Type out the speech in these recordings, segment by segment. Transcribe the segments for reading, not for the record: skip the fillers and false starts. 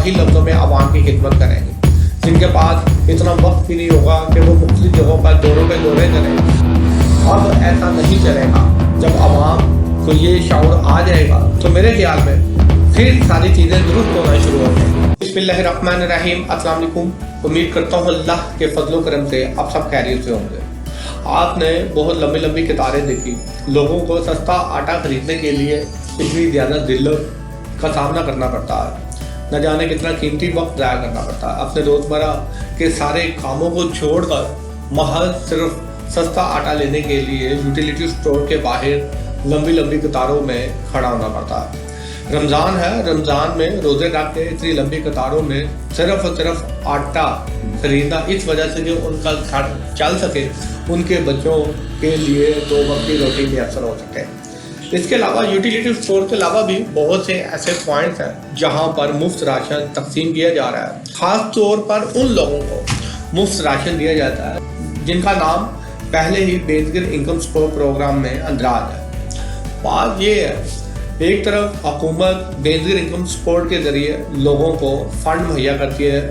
सही लफ्ज़ों में आवाम की खिदमत करेंगे, जिनके पास इतना वक्त भी नहीं होगा कि वो मुख्तलिफ जगहों पर दौरों पे दौरे करें। अब ऐसा नहीं चलेगा। जब आवाम को ये शऊर आ जाएगा तो मेरे ख्याल में फिर सारी चीज़ें दुरुस्त होना शुरू हो जाएंगी। बिस्मिल्लाहिर्रहमानिर्रहीम, अस्सलाम वालेकुम। उम्मीद करता हूँ अल्लाह के फजलो करम से आप सब खैरियत से होंगे। आपने बहुत लंबी लंबी कतारें देखी, लोगों को सस्ता आटा खरीदने के लिए इतनी ज़्यादा दिल्लत का सामना करना पड़ता है, न जाने कितना कीमती वक्त ज़ाया करना पड़ता है अपने रोज़मर्रा के सारे कामों को छोड़कर महज सिर्फ सस्ता आटा लेने के लिए यूटिलिटी स्टोर के बाहर लंबी लंबी कतारों में खड़ा होना पड़ता है। रमज़ान है, रमज़ान में रोज़े रख के इतनी लंबी कतारों में सिर्फ और सिर्फ आटा खरीदना इस वजह से कि उनका घर चल सके, उनके बच्चों के लिए दो वक्त की रोटी मैसर हो सके। इसके अलावा यूटिलिटी स्टोर के अलावा भी बहुत से ऐसे पॉइंट्स हैं जहां पर मुफ्त राशन तकसीम किया जा रहा है। ख़ास तौर पर उन लोगों को मुफ्त राशन दिया जाता है जिनका नाम पहले ही बेसिक इनकम सपोर्ट प्रोग्राम में अंदराज है। बात ये है, एक तरफ हुकूमत बेसिक इनकम सपोर्ट के ज़रिए लोगों को फंड मुहैया करती है,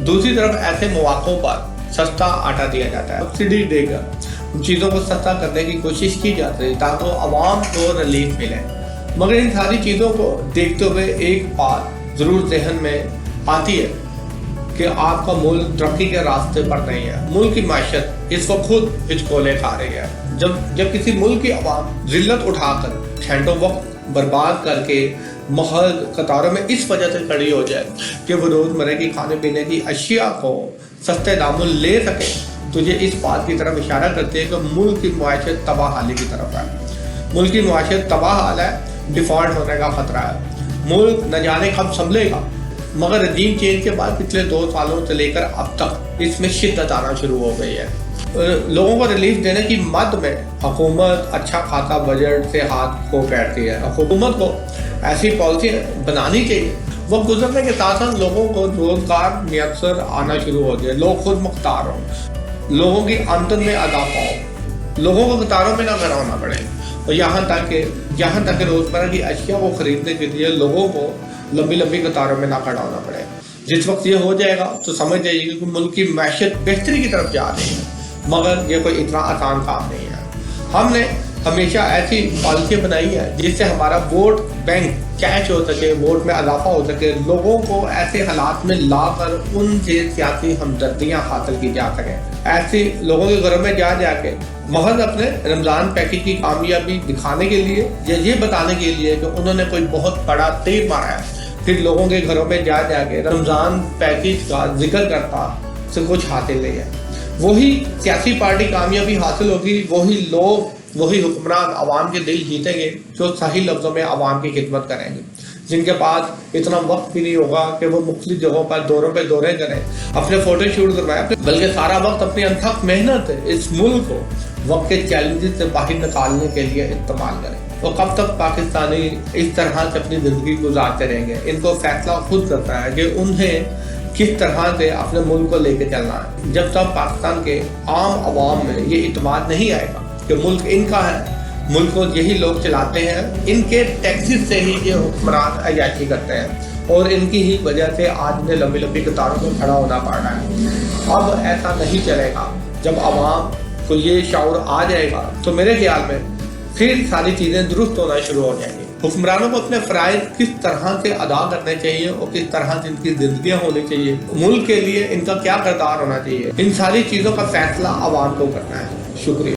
दूसरी तरफ ऐसे मौक़ों पर सस्ता आटा दिया जाता है, सब्सिडी देकर उन चीज़ों को सस्ता करने की कोशिश की जाती है ताकि आवाम को रिलीफ मिले। मगर इन सारी चीज़ों को देखते हुए एक बात ज़रूर जहन में आती है कि आपका मुल्क तरक्की के रास्ते पर नहीं है। मुल्क की माशत इस वक्त खुद हिचकोले खा रही है। जब किसी मुल्क की आवाम जिल्लत उठाकर घंटों वक्त बर्बाद करके महल कतारों में इस वजह से खड़ी हो जाए कि वो रोज़मर्रा की खाने पीने की अशिया को सस्ते दामों ले सके, तो ये इस बात की तरफ इशारा करते हैं कि मुल्क की मुआशत तबाहाली की तरफ है। मुल्क की मुआशत तबाहाल है, डिफ़ॉल्ट होने का ख़तरा है। मुल्क न जाने कब संभलेगा, मगर रजीम चेंज के बाद पिछले 2 सालों से लेकर अब तक इसमें शिद्दत आना शुरू हो गई है। लोगों को रिलीफ देने की मद में हुकूमत अच्छा खासा बजट से हाथ को बैठती है। हुकूमत को ऐसी पॉलिसी बनानी चाहिए वक्त गुजरने के साथ साथ लोगों को रोज़गार मैसर आना शुरू हो जाए, लोग खुद मुख्तार हों, लोगों की आमदन में इजाफा हो, लोगों को कतारों में ना खड़ा होना पड़े, और यहाँ तक कि रोज़मर्रा की अशिया को ख़रीदने के लिए लोगों को लंबी लंबी कतारों में ना खड़ा होना पड़े। जिस वक्त ये हो जाएगा तो समझ जाइए कि मुल्क की मैशत बेहतरी की तरफ जा रही है, मगर ये कोई इतना आसान काम नहीं है। हमने हमेशा ऐसी पॉलिसी बनाई है जिससे हमारा वोट बैंक कैश हो सके, वोट में इजाफा हो सके, लोगों को ऐसे हालात में लाकर उनसे सियासी हमदर्दियाँ हासिल की जा सकें। ऐसे लोगों के घरों में जा जाके महज अपने रमज़ान पैकेज की कामयाबी दिखाने के लिए या ये बताने के लिए कि उन्होंने कोई बहुत बड़ा तीर मारा है, फिर लोगों के घरों में जा जाके रमज़ान पैकेज का जिक्र करता से कुछ हासिल नहीं है। वही सियासी पार्टी कामयाबी हासिल होगी, वही लोग, वही हुक्मरान आवाम के दिल जीतेंगे जो सही लफ्ज़ों में आवाम की खिदमत करेंगे, जिनके पास इतना वक्त भी नहीं होगा कि वो मुख्तलिफ जगहों पर दौरों पे दौरे करें, अपने फ़ोटो शूट करवाएं, बल्कि सारा वक्त अपनी अनथक मेहनत इस मुल्क को वक्त के चैलेंजेस से बाहर निकालने के लिए इस्तेमाल करें। तो कब तक पाकिस्तानी इस तरह से अपनी ज़िंदगी गुजारते रहेंगे? इनको फैसला खुद करता है कि उन्हें किस तरह से अपने मुल्क को लेकर चलना है। जब तक पाकिस्तान के आम आवाम में ये इत्मीनान नहीं आएगा कि मुल्क इनका है, मुल्क को यही लोग चलाते हैं, इनके टैक्सेस से ही ये हुक्मरान अयाशी करते हैं और इनकी ही वजह से आज इन्हें लंबी लंबी कतारों में खड़ा होना पड़ रहा है। अब ऐसा नहीं चलेगा। जब आवाम को ये शऊर आ जाएगा तो मेरे ख्याल में फिर सारी चीज़ें दुरुस्त होना शुरू हो जाएंगी। हुक्मरानों को अपने फ़राइज़ किस तरह से अदा करने चाहिए और किस तरह से इनकी ज़िंदगियाँ होनी चाहिए, मुल्क के लिए इनका क्या किरदार होना चाहिए, इन सारी चीज़ों का फैसला आवाम को करना है। शुक्रिया।